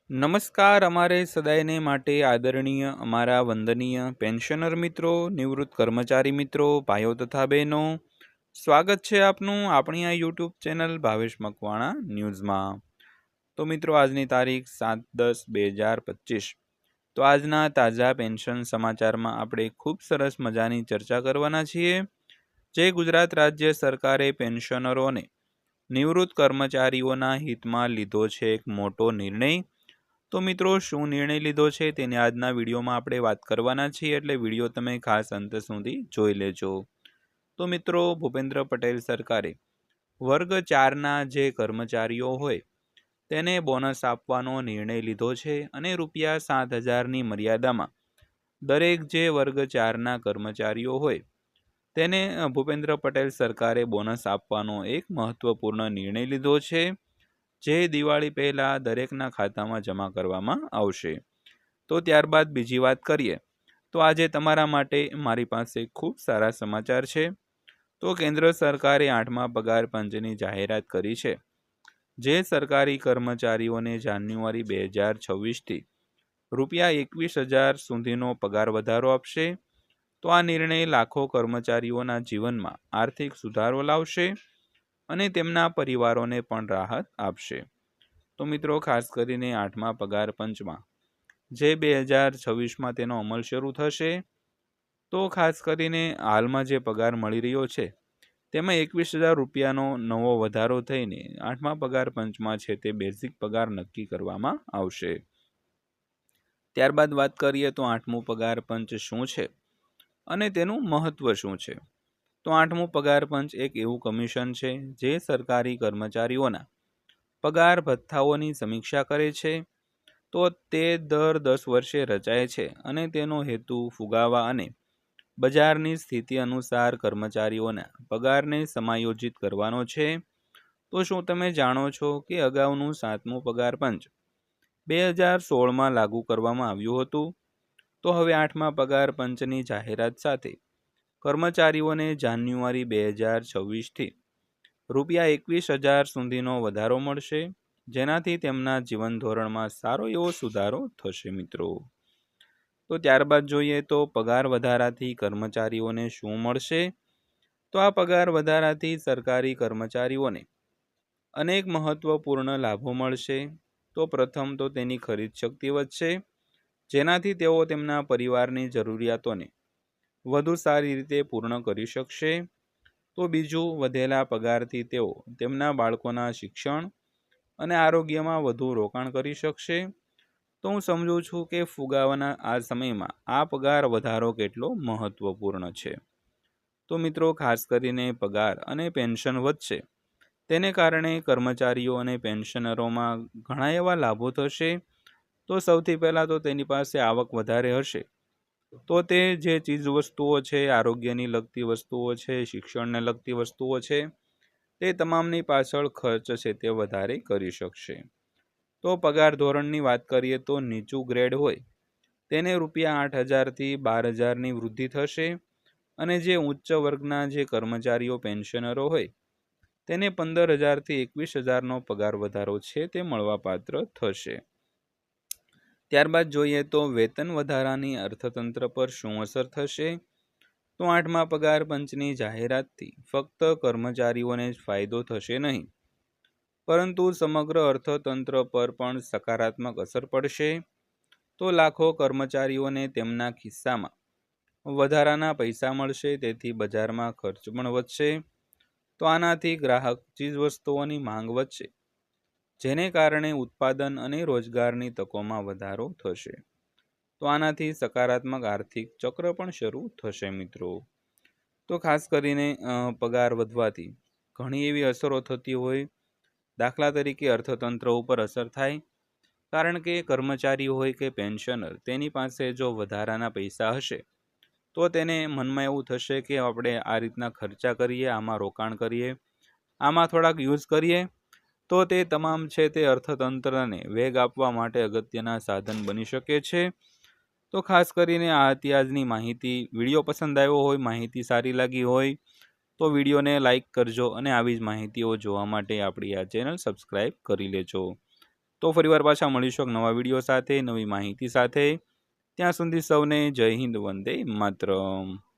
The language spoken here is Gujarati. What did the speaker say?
નમસ્કાર અમારે સદાયને માટે આદરણીય અમારા વંદનીય પેન્શનર મિત્રો, નિવૃત્ત કર્મચારી મિત્રો, ભાઈઓ તથા બહેનો, સ્વાગત છે આપનું આપણી આ યુટ્યુબ ચેનલ ભાવેશ મકવાણા ન્યૂઝમાં। તો મિત્રો, આજની તારીખ 7/10/2025। તો આજના તાજા પેન્શન સમાચારમાં આપણે ખૂબ સરસ મજાની ચર્ચા કરવાના છીએ, જે ગુજરાત રાજ્ય સરકારે પેન્શનરોને નિવૃત્ત કર્મચારીઓના હિતમાં લીધો છે એક મોટો નિર્ણય। તો મિત્રો, શું નિર્ણય લીધો છે તેની આજના વિડીયોમાં આપણે વાત કરવાના છીએ, એટલે વિડીયો તમે ખાસ અંત સુધી જોઈ લેજો। તો મિત્રો, ભૂપેન્દ્ર પટેલ સરકારે વર્ગ 4ના જે કર્મચારીઓ હોય તેને બોનસ આપવાનો નિર્ણય લીધો છે અને ₹7,000ની મર્યાદામાં દરેક જે વર્ગ 4ના કર્મચારીઓ હોય તેને ભૂપેન્દ્ર પટેલ સરકારે બોનસ આપવાનો એક મહત્વપૂર્ણ નિર્ણય લીધો છે, જે દિવાળી પહેલાં દરેકના ખાતામાં જમા કરવામાં આવશે। તો ત્યારબાદ બીજી વાત કરીએ તો આજે તમારા માટે મારી પાસે ખૂબ સારા સમાચાર છે। તો કેન્દ્ર સરકારે 8મા પગાર પંચની જાહેરાત કરી છે, જે સરકારી કર્મચારીઓને જાન્યુઆરી 2026થી ₹21,000 સુધીનો પગાર વધારો આપશે। તો આ નિર્ણય લાખો કર્મચારીઓના જીવનમાં આર્થિક સુધારો લાવશે અને તેમના પરિવારોને પણ રાહત આપશે। તો મિત્રો, ખાસ કરીને 8મા પગાર પંચમાં જે 2026માં તેનો અમલ શરૂ થશે, તો ખાસ કરીને હાલમાં જે પગાર મળી રહ્યો છે તેમાં ₹21,000નો નવો વધારો થઈને 8મા પગાર પંચમાં છે તે બેઝિક પગાર નક્કી કરવામાં આવશે। ત્યારબાદ વાત કરીએ તો 8મું પગાર પંચ શું છે અને તેનું મહત્વ શું છે। તો 8મું પગાર પંચ એક એવું કમિશન છે જે સરકારી કર્મચારીઓના પગાર ભથ્થાઓની સમીક્ષા કરે છે। તો તે દર 10 વર્ષે રચાય છે અને તેનો હેતુ ફુગાવા અને બજારની સ્થિતિ અનુસાર કર્મચારીઓના પગારને સમાયોજિત કરવાનો છે। તો શું તમે જાણો છો કે અગાઉનું 7મું પગાર પંચ 2016માં લાગુ કરવામાં આવ્યું હતું? તો હવે 8મા પગાર પંચની જાહેરાત સાથે કર્મચારીઓને જાન્યુઆરી 2026થી ₹21,000 સુધીનો વધારો મળશે, જેનાથી તેમના જીવન ધોરણમાં સારો એવો સુધારો થશે મિત્રો। તો ત્યારબાદ જોઈએ તો પગાર વધારાથી કર્મચારીઓને શું મળશે। તો આ પગાર વધારાથી સરકારી કર્મચારીઓને અનેક મહત્વપૂર્ણ લાભો મળશે। તો પ્રથમ તો તેની ખરીદ શક્તિ વધશે, જેનાથી તેઓ તેમના પરિવારની જરૂરિયાતોને વધુ સારી રીતે પૂર્ણ કરી શકશે। તો બીજું, વધેલા પગારથી તેઓ તેમના બાળકોના શિક્ષણ અને આરોગ્યમાં વધુ રોકાણ કરી શકશે। તો હું સમજું છું કે ફુગાવાના આ સમયમાં આ પગાર વધારો કેટલો મહત્વપૂર્ણ છે। તો મિત્રો, ખાસ કરીને પગાર અને પેન્શન વધશે, તેને કારણે કર્મચારીઓ અને પેન્શનરોમાં ઘણા એવા લાભો થશે। તો સૌથી પહેલાં તો તેની પાસે આવક વધારે હશે, તો તે જે ચીજ વસ્તુઓ છે, આરોગ્યની લગતી વસ્તુઓ છે, શિક્ષણને લગતી વસ્તુઓ છે, તે તમામની પાછળ ખર્ચ છે તે વધારે કરી શકશે। તો પગાર ધોરણની વાત કરીએ તો નીચું ગ્રેડ હોય તેને ₹8,000થી 12,000ની વૃદ્ધિ થશે અને જે ઉચ્ચ વર્ગના જે કર્મચારીઓ પેન્શનરો હોય તેને 15,000થી 21,000નો પગાર વધારો છે તે મળવાપાત્ર થશે। ત્યારબાદ જોઈએ તો વેતન વધારાની અર્થતંત્ર પર શું અસર થશે। તો 8મા પગાર પંચની જાહેરાતથી ફક્ત કર્મચારીઓને જ ફાયદો થશે નહીં, પરંતુ સમગ્ર અર્થતંત્ર પર પણ સકારાત્મક અસર પડશે। તો લાખો કર્મચારીઓને તેમના ખિસ્સામાં વધારાના પૈસા મળશે, તેથી બજારમાં ખર્ચ પણ વધશે। તો આનાથી ગ્રાહક ચીજવસ્તુઓની માંગ વધશે, જેને કારણે ઉત્પાદન અને રોજગારની તકોમાં વધારો થશે। તો આનાથી સકારાત્મક આર્થિક ચક્ર પણ શરૂ થશે મિત્રો। તો ખાસ કરીને પગાર વધવાથી ઘણી એવી અસરો થતી હોય, દાખલા તરીકે અર્થતંત્ર ઉપર અસર થાય, કારણ કે કર્મચારી હોય કે પેન્શનર તેની પાસે જો વધારાના પૈસા હશે તો તેને મનમાં એવું થશે કે આપણે આ રીતના ખર્ચા કરીએ, આમાં રોકાણ કરીએ, આમાં થોડાક યુઝ કરીએ, તો તે તમામ છે તે અર્થતંત્રને વેગ આપવા માટે અગત્યના સાધન બની શકે છે। તો ખાસ કરીને આ હતી આજની માહિતી। વિડીયો પસંદ આવ્યો હોય, માહિતી સારી લાગી હોય તો વિડીયોને લાઇક કરજો અને આવી જ માહિતીઓ જોવા માટે આપણી આ ચેનલ સબસ્ક્રાઈબ કરી લેજો। તો ફરીવાર પાછા મળીશું એક નવા વિડીયો સાથે, નવી માહિતી સાથે. ત્યાં સુધી સૌને જય હિન્દ, વંદે માતરમ.